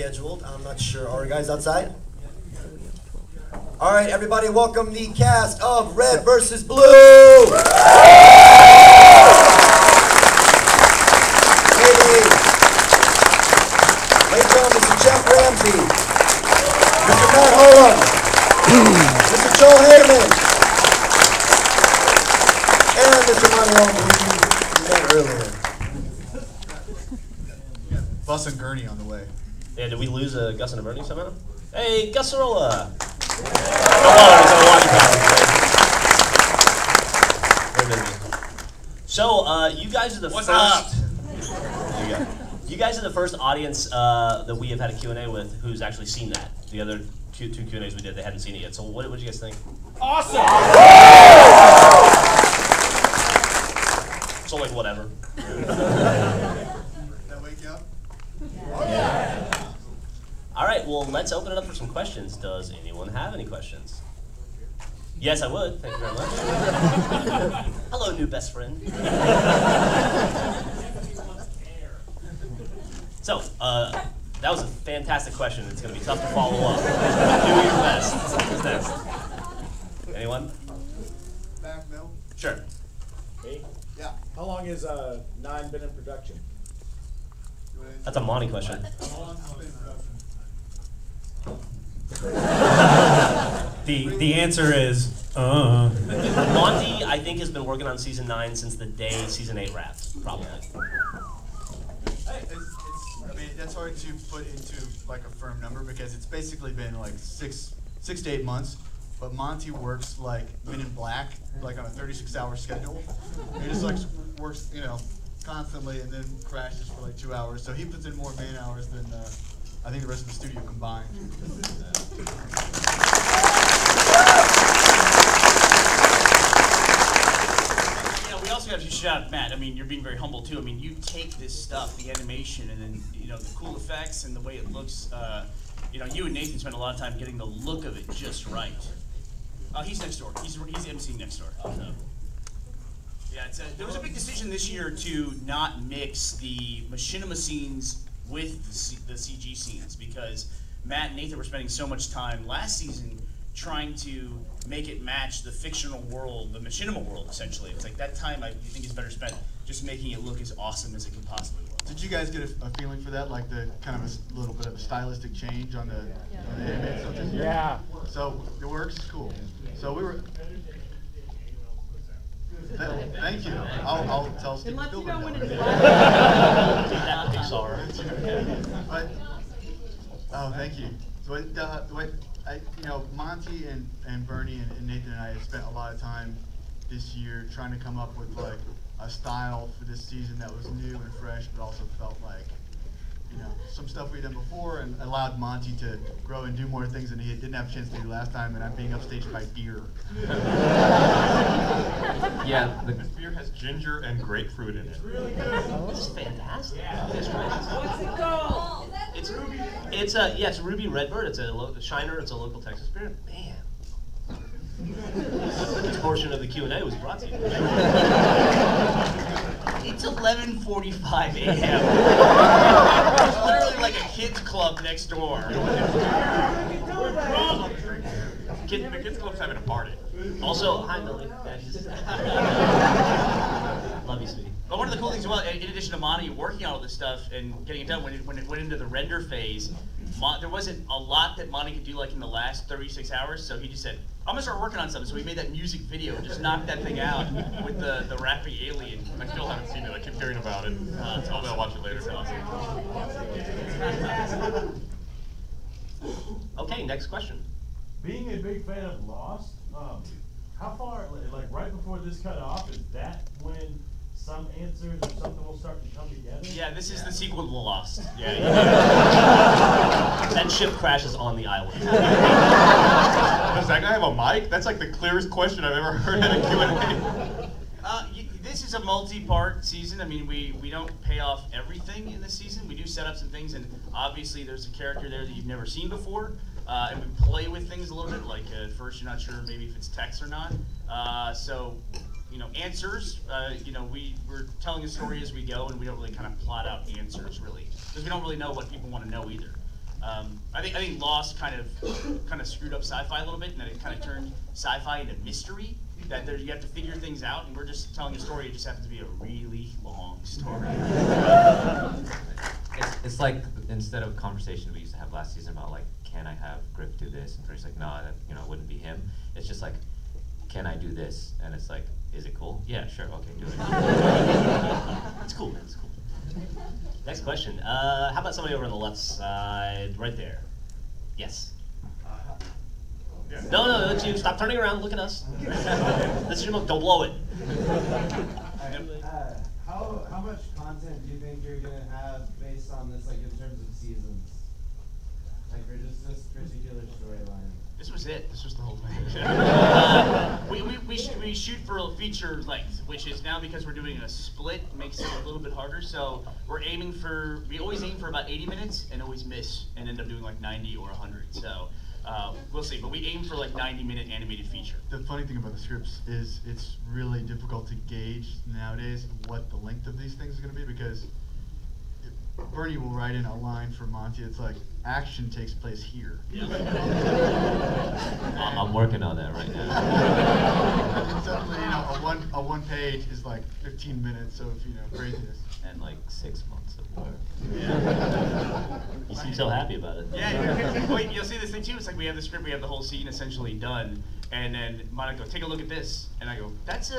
scheduled. I'm not sure. Are you guys outside? All right, everybody, welcome the cast of Red versus Blue. Ladies, ladies and gentlemen, Mr. Jeff Ramsey, Mr. Matt Holland, Mr. Joel Heyman, and Mr. Monty Holman, who you met earlier. Bus and Gurney on the way. Yeah, did we lose Gus and Bernie somehow? Hey, Gusarola! So, you guys are the What's first. up? There you go. You guys are the first audience that we have had a Q&A with who's actually seen that. The other two Q&As we did, they hadn't seen it yet. So, what did you guys think? Awesome! So, like, whatever. That wake you up? Yeah. All right, well, let's open it up for some questions. Does anyone have any questions? Yes, I would. Thank you very much. Hello, new best friend. So, that was a fantastic question. It's going to be tough to follow up. Do your best. Who's next? Anyone? Back, Mill. Sure. Me? Yeah. How long has 9 been in production? That's a Monty question. How long has it been in production? The answer is, Monty, I think, has been working on season 9 since the day season 8 wrapped, probably. I mean, that's hard to put into like a firm number because it's basically been like six to 8 months. But Monty works like Men in Black, like on a 36-hour schedule. He just like works, you know, constantly and then crashes for like 2 hours. So he puts in more man hours than I think the rest of the studio combined. We also have to shout out Matt. I mean, you're being very humble too. I mean, you take this stuff, the animation, and then the cool effects and the way it looks. You and Nathan spent a lot of time getting the look of it just right. He's next door. He's emceeing next door. So. Yeah, there was a big decision this year to not mix the machinima scenes with the CG scenes because Matt and Nathan were spending so much time last season trying to make it match the fictional world, the machinima world, essentially. It's like that time I think is better spent just making it look as awesome as it can possibly look. Did you guys get a feeling for that, like the kind of a little bit of a stylistic change on the animated stuff this year? Yeah. So it works. Cool. So we were. Thank you. I'll tell Steve Spielberg that. Pixar. But oh, thank you. So Monty and Bernie and Nathan and I have spent a lot of time this year trying to come up with like a style for this season that was new and fresh, but also felt like some stuff we'd done before and allowed Monty to grow and do more things than he didn't have a chance to do last time, and I'm being upstaged by beer. yeah, this beer has ginger and grapefruit in it. It's really good. This is fantastic. Yeah. What's it called? It's Ruby. It's Ruby Redbird. It's a Shiner. It's a local Texas beer. Man. This portion of the Q&A was brought to you. It's 11:45 a.m. There's literally like a kids club next door. We're drunk. The kids club's having a party. Also, hi Billy. Love you, sweetie. But one of the cool things, well, in addition to Monty working on all this stuff and getting it done, when it went into the render phase, there wasn't a lot that Monty could do like in the last 36 hours, so he just said, I'm gonna start working on something. So we made that music video and just knocked that thing out with the rapping alien. I still haven't seen it. I keep hearing about it. I'll watch it later. It's awesome. Okay, next question. Being a big fan of Lost, how far, like right before this cut off, is that when some answers or something will start to come together? Yeah, this is the sequel to Lost. Yeah. That ship crashes on the island. Does that guy have a mic? That's like the clearest question I've ever heard at a Q&A. This is a multi-part season. I mean, we don't pay off everything in this season. We do set up some things, and obviously there's a character there that you've never seen before. And we play with things a little bit, like at first you're not sure maybe if it's text or not. Answers, we're telling a story as we go, and we don't really kind of plot out answers, really. Because we don't really know what people want to know either. I think Lost kind of screwed up sci-fi a little bit, and then it kind of turned sci-fi into mystery. That there, you have to figure things out, and we're just telling a story. It just happens to be a really long story. It's like instead of conversation we used to have last season about like, can I have Griff do this? And Griff's like, no, that, you know, it wouldn't be him. It's just like, can I do this? And it's like, is it cool? Yeah, sure, okay, do it. It's cool, man. It's cool. Next question. How about somebody over on the left side, right there? Yes. Yeah. No, it's you. Stop turning around. Look at us. This is your move. Don't blow it. How much content do you think you're gonna have based on this, like in terms of seasons, like for just this particular storyline? This was it. This was the whole thing. We shoot for a feature length, which is now because we're doing a split, makes it a little bit harder. So we always aim for about 80 minutes and always miss and end up doing like 90 or 100. So we'll see. But we aim for like 90-minute animated feature. The funny thing about the scripts is it's really difficult to gauge nowadays what the length of these things is going to be, because Bernie will write in a line for Monty. It's like, action takes place here. I'm working on that right now. And suddenly, you know, a one page is like 15 minutes of, you know, craziness. And like 6 months of work. You seem so happy about it. Yeah, wait, you'll see this thing too. It's like we have the script, we have the whole scene essentially done, and then Monica goes, take a look at this, and I go, that's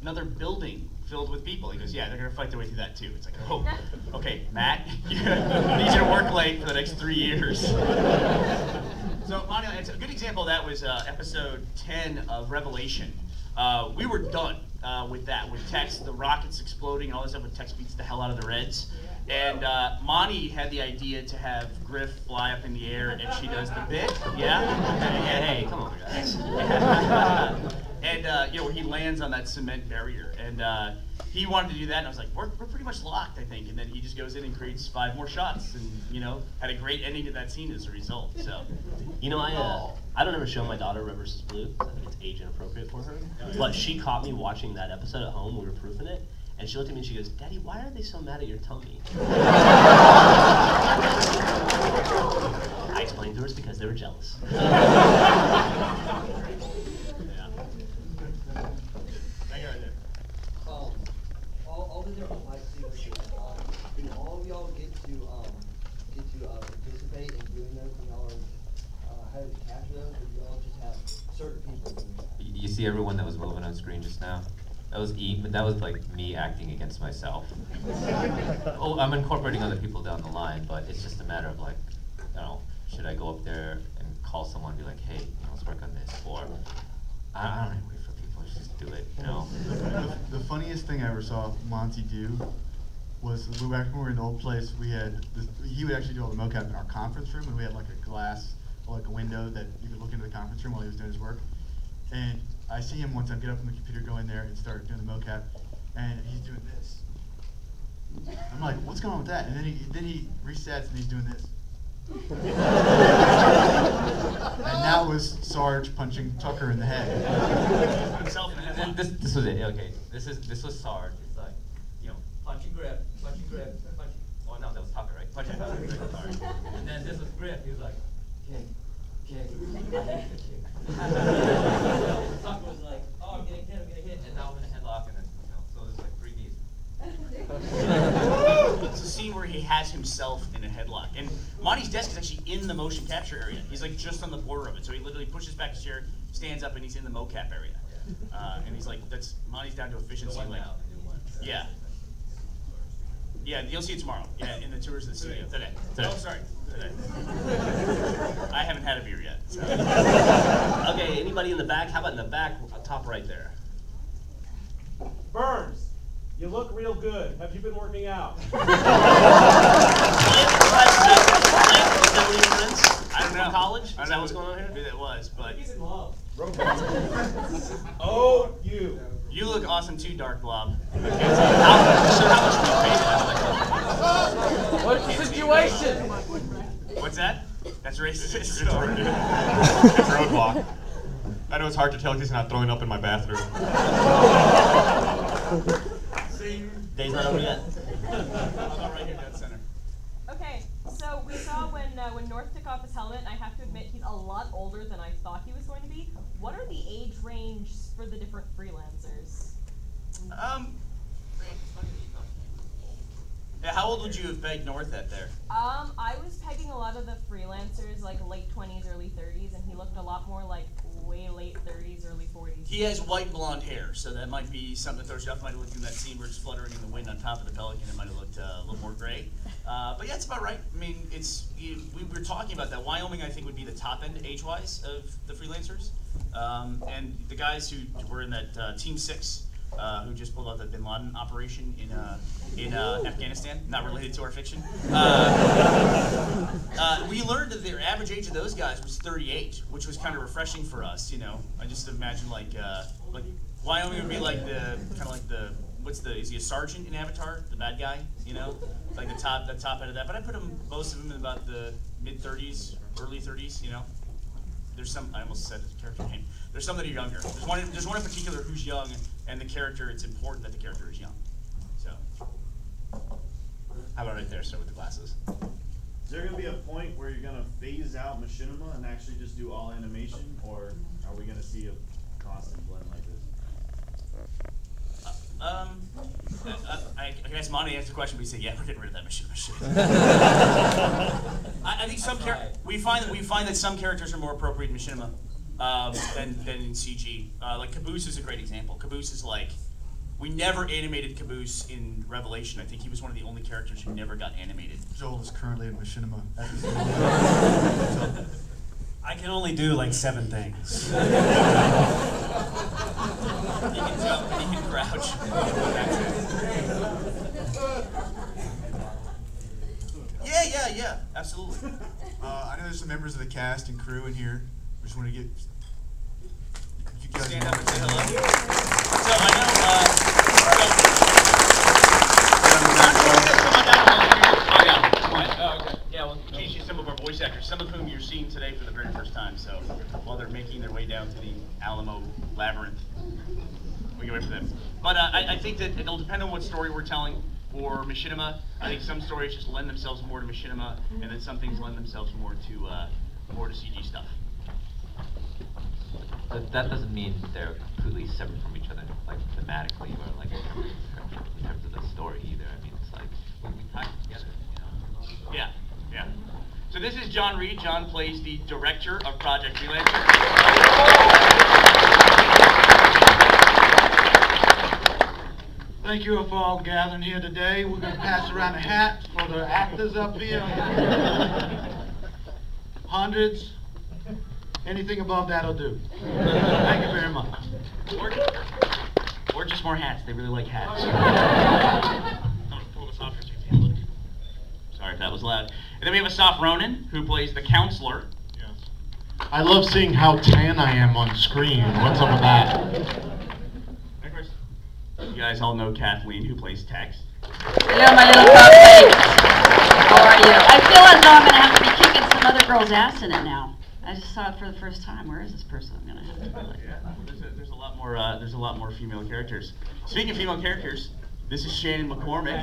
another building filled with people. He goes, yeah, they're gonna fight their way through that too. It's like, oh, okay, Matt, I need you to work late for the next 3 years. So, Monica, a good example of that was episode 10 of Revelation. We were done with that, with Tex, the rockets exploding and all this stuff, when Tex beats the hell out of the Reds. And Monty had the idea to have Griff fly up in the air and she does the bit. Yeah? Hey, come on, guys. And you know, where he lands on that cement barrier. And he wanted to do that, and I was like, we're pretty much locked, I think. And then he just goes in and creates 5 more shots, and you know, had a great ending to that scene as a result. So, you know, I don't ever show my daughter Red vs. Blue. I think it's age inappropriate for her. But she caught me watching that episode at home. We were proofing it, and she looked at me and she goes, "Daddy, why are they so mad at your tummy?" I explained to her it's because they were jealous. All the different live series, do all of y'all get to participate in doing those, and y'all are hired to capture those, or do y'all just have certain people doing that? You see everyone that was moving on screen just now? That was but that was like me acting against myself. Oh, I'm incorporating other people down the line, but it's just a matter of like, you know, should I go up there and call someone and be like, hey, you know, let's work on this, or I don't even wait for people, let's just do it, you know? The funniest thing I ever saw Monty do was back when we were in the old place, we had he would actually do all the mocap in our conference room, and we had like a glass, like a window that you could look into the conference room while he was doing his work. And I see him one time get up from the computer, go in there, and start doing the mocap, and he's doing this. I'm like, what's going on with that? And then he resets and he's doing this. And that was Sarge punching Tucker in the head. This was it. Okay, this was Sarge. It's like, you know, punch and grip, punch and grip, punch. Oh no, that was Tucker, right? Punch and grip. Sorry. And then this was Griff. He was like, kick. I hate the kick. Tucker was like, oh, I'm getting hit, and now I'm in a headlock, and then, you know, so it's like 3 knees. It's a scene where he has himself in a headlock, and Monty's desk is actually in the motion capture area. He's like just on the border of it, so he literally pushes back his chair, stands up, and he's in the mocap area. And he's like, "That's Monty's down to efficiency." Like, yeah, yeah, you'll see it tomorrow. Yeah, in the tours of the studio today. Oh, sorry, today. I haven't had a beer yet. So. Okay, anybody in the back? How about in the back, top right there? Burns, you look real good. Have you been working out? I don't know. College? Is that what's going on here? Who that was, but He's in love. Oh, you. You look awesome too, Dark Blob. How much we paid that? What's the situation? What's that? That's racist. It's roadblock. I know it's hard to tell because he's not throwing up in my bathroom. Day's not over yet. I'm right here, dead center. Okay, so we saw when North took off his helmet, I have to admit he's a lot older than I thought he was going to be. What are the age range for the different freelancers? Yeah, how old would you have pegged North at there? I was pegging a lot of the freelancers like late 20s, early 30s, and he looked a lot more like way late 30s, early 40s. He has white blonde hair, so that might be something that throws you off. Might have looked in that scene where it's fluttering in the wind on top of the Pelican. It might have looked a little more gray. But yeah, it's about right. I mean, we were talking about that. Wyoming, I think, would be the top end age-wise of the freelancers. And the guys who were in that Team 6, who just pulled out the Bin Laden operation in Afghanistan, not related to our fiction. We learned that their average age of those guys was 38, which was kind of refreshing for us. You know, I just imagine like Wyoming would be like is he a sergeant in Avatar, the bad guy? You know, like the top end of that. But I put most of them in about the mid 30s, early 30s. You know. There's some, I almost said his character name. There's some that are younger. There's one in particular who's young, and the character, it's important that the character is young. So, how about right there, start with the glasses. Is there going to be a point where you're going to phase out machinima and actually just do all animation, or are we going to see a constant blend like this? I guess Monty asked the question, but he said, yeah, we're getting rid of that machinima shit. I think we find that some characters are more appropriate in machinima than in CG. Like Caboose is a great example. Caboose is like, we never animated Caboose in Revelation. I think he was one of the only characters who never got animated. Joel is currently in machinima. I can only do like 7 things. He can jump and he can crouch. Yeah, absolutely. I know there's some members of the cast and crew in here. We just want to get you guys stand up and say hello. So I know. Yeah, we'll teach you some of our voice actors, some of whom you're seeing today for the very first time. So while they're making their way down to the Alamo labyrinth, we can wait for them. But I think that it'll depend on what story we're telling. For machinima, I think some stories just lend themselves more to machinima, and then some things lend themselves more to CG stuff. But that doesn't mean they're completely separate from each other, like thematically or like in terms of the story either. I mean, it's like we tie it together, you know. Yeah. So this is John Reed. John plays the director of Project Freelancer. Thank you for all gathering here today. We're going to pass around a hat for the actors up here. Hundreds. Anything above that'll do. Thank you very much. Or just more hats. They really like hats. I'm going to pull this off here so you can look. Sorry if that was loud. And then we have Asaf Ronan, who plays the counselor. Yes. I love seeing how tan I am on screen. What's up with that? You guys all know Kathleen, who plays Tex. Hello, my little cupcakes. How are you? I feel as though I'm going to have to be kicking some other girl's ass in it now. I just saw it for the first time. Where is this person? I'm going to have to be like, there's a lot more. There's a lot more female characters. Speaking of female characters, this is Shannon McCormick.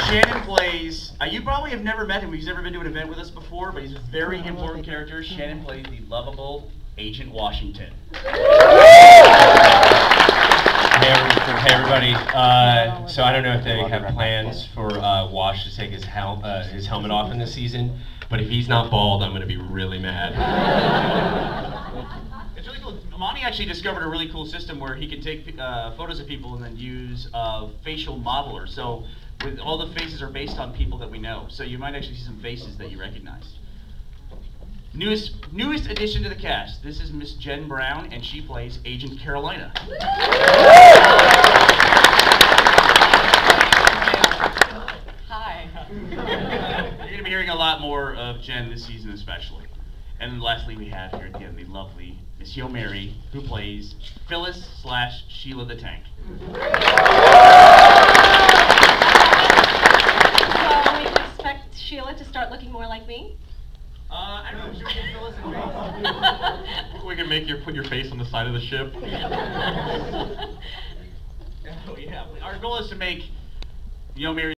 Shannon plays. You probably have never met him. He's never been to an event with us before, but he's a very important character. Shannon plays the lovable Agent Washington. Hey everybody. So I don't know if they have plans for Wash to take his helmet off in this season, but if he's not bald, I'm going to be really mad. It's really cool. Amani actually discovered a really cool system where he can take photos of people and then use a facial modeler. So with all the faces are based on people that we know. So you might actually see some faces that you recognize. Newest addition to the cast. This is Miss Jen Brown, and she plays Agent Carolina. hi. You're going to be hearing a lot more of Jen this season especially. And then lastly we have here again the lovely Miss Yo Mary, who plays Phyllis/Sheila the Tank. So we can expect Sheila to start looking more like me? I don't know, should we get Phyllis and me? We can put your face on the side of the ship. Oh yeah, our goal is to make Yo Mary